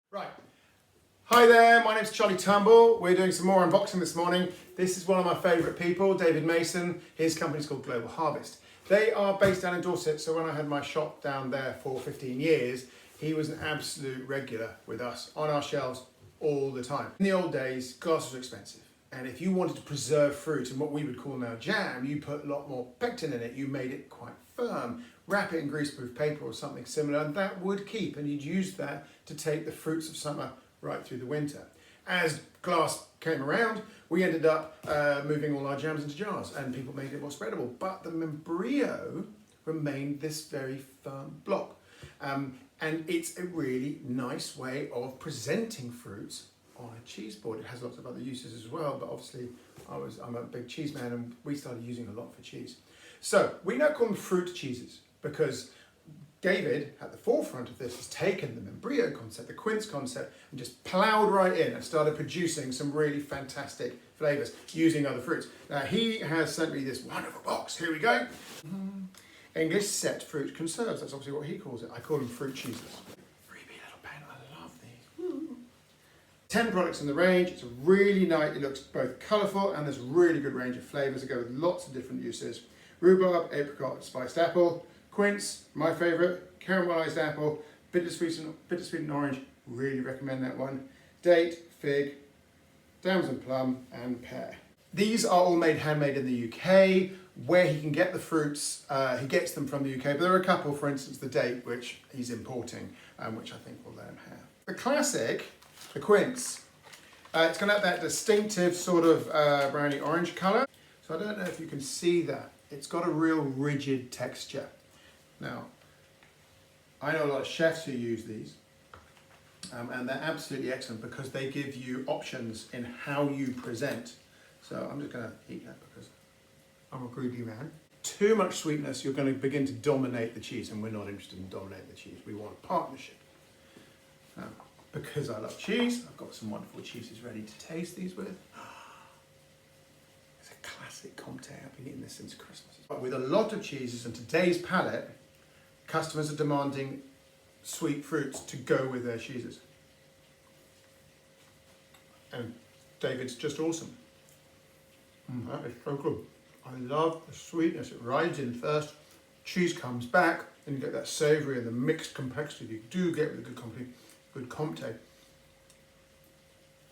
Right. Hi there, my name's Charlie Turnbull. We're doing some more unboxing this morning. This is one of my favourite people, David Mason. His company's called Global Harvest. They are based down in Dorset, so when I had my shop down there for 15 years, he was an absolute regular with us on our shelves all the time. In the old days, glass was expensive. And if you wanted to preserve fruit in what we would call now jam, you put a lot more pectin in it. You made it quite firm. Wrap it in greaseproof paper or something similar, and that would keep. And you'd use that to take the fruits of summer right through the winter. As glass came around, we ended up moving all our jams into jars, and people made it more spreadable. But the membrillo remained this very firm block. And it's a really nice way of presenting fruits on a cheese board. It has lots of other uses as well, but obviously I'm a big cheese man and we started using a lot for cheese. So we now call them fruit cheeses because David, at the forefront of this, has taken the membrillo concept, the quince concept, and just ploughed right in and started producing some really fantastic flavours using other fruits. Now he has sent me this wonderful box. Here we go. English set fruit conserves. That's obviously what he calls it. I call them fruit cheeses. Freebie little pen. I love these. 10 products in the range. It's a really nice, it looks both colourful and there's a really good range of flavours that go with lots of different uses. Rhubarb, apricot, spiced apple, quince, my favourite, caramelised apple, bittersweet and orange, really recommend that one. Date, fig, damson plum and pear. These are all handmade in the UK. Where he can get the fruits, he gets them from the UK, but there are a couple, for instance the date, which he's importing, which I think we'll let him have. The classic, the quince, it's going to have that distinctive sort of browny orange colour. So I don't know if you can see that. It's got a real rigid texture. Now, I know a lot of chefs who use these, and they're absolutely excellent because they give you options in how you present. So I'm just going to eat that because I'm a greedy man. Too much sweetness, you're going to begin to dominate the cheese, and we're not interested in dominating the cheese. We want partnership. Now, because I love cheese, I've got some wonderful cheeses ready to taste these with. It's a classic Comté. I've been eating this since Christmas. But with a lot of cheeses and today's palate, customers are demanding sweet fruits to go with their cheeses. And David's just awesome. That is so good. I love the sweetness. It rides in first, cheese comes back, and you get that savoury and the mixed complexity you do get with a good Comté.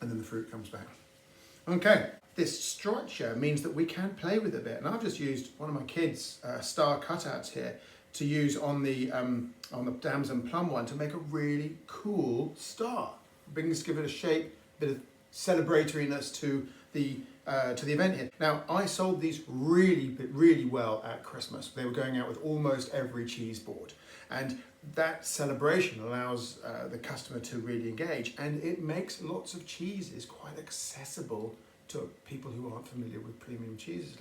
And then the fruit comes back. Okay, this structure means that we can play with it a bit. And I've just used one of my kids' star cutouts here to use on the damson plum one to make a really cool star. Give it a shape, a bit of celebratoriness to the event here. Now, I sold these really well at Christmas. They were going out with almost every cheese board. And that celebration allows the customer to really engage, and it makes lots of cheeses quite accessible to people who aren't familiar with premium cheeses.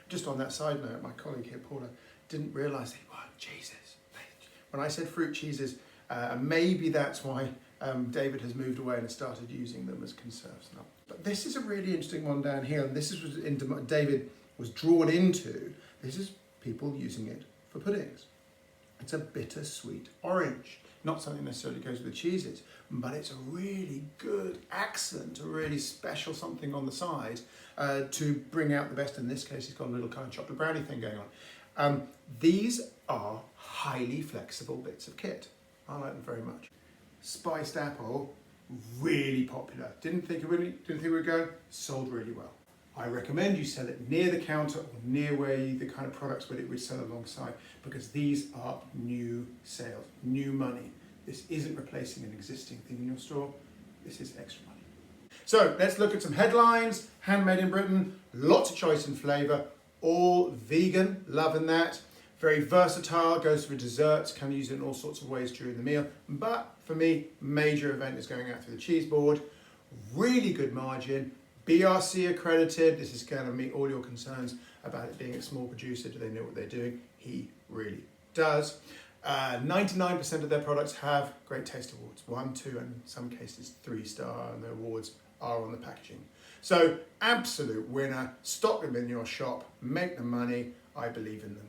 Just on that side note, my colleague here, Paula, didn't realise they weren't cheeses. When I said fruit cheeses, maybe that's why David has moved away and has started using them as conserves now. But this is a really interesting one down here, and this is what David was drawn into. This is people using it for puddings. It's a bittersweet orange. Not something necessarily goes with the cheeses, but it's a really good accent, a really special something on the side to bring out the best. In this case, it's got a little kind of chocolate brownie thing going on. These are highly flexible bits of kit. I like them very much. Spiced apple, really popular. Didn't think it would go, sold really well. I recommend you sell it near the counter or near where the kind of products where it would sell alongside, because these are new sales, new money. This isn't replacing an existing thing in your store. This is extra money. So let's look at some headlines. Handmade in Britain, lots of choice and flavour, all vegan, loving that. Very versatile, goes for desserts, can use it in all sorts of ways during the meal. But for me, major event is going out through the cheese board. Really good margin, BRC accredited. This is going to meet all your concerns about it being a small producer. Do they know what they're doing? He really does. 99% of their products have Great Taste Awards, 1, 2, and in some cases 3-star, and the awards are on the packaging. So absolute winner, stock them in your shop, make the money. I believe in them.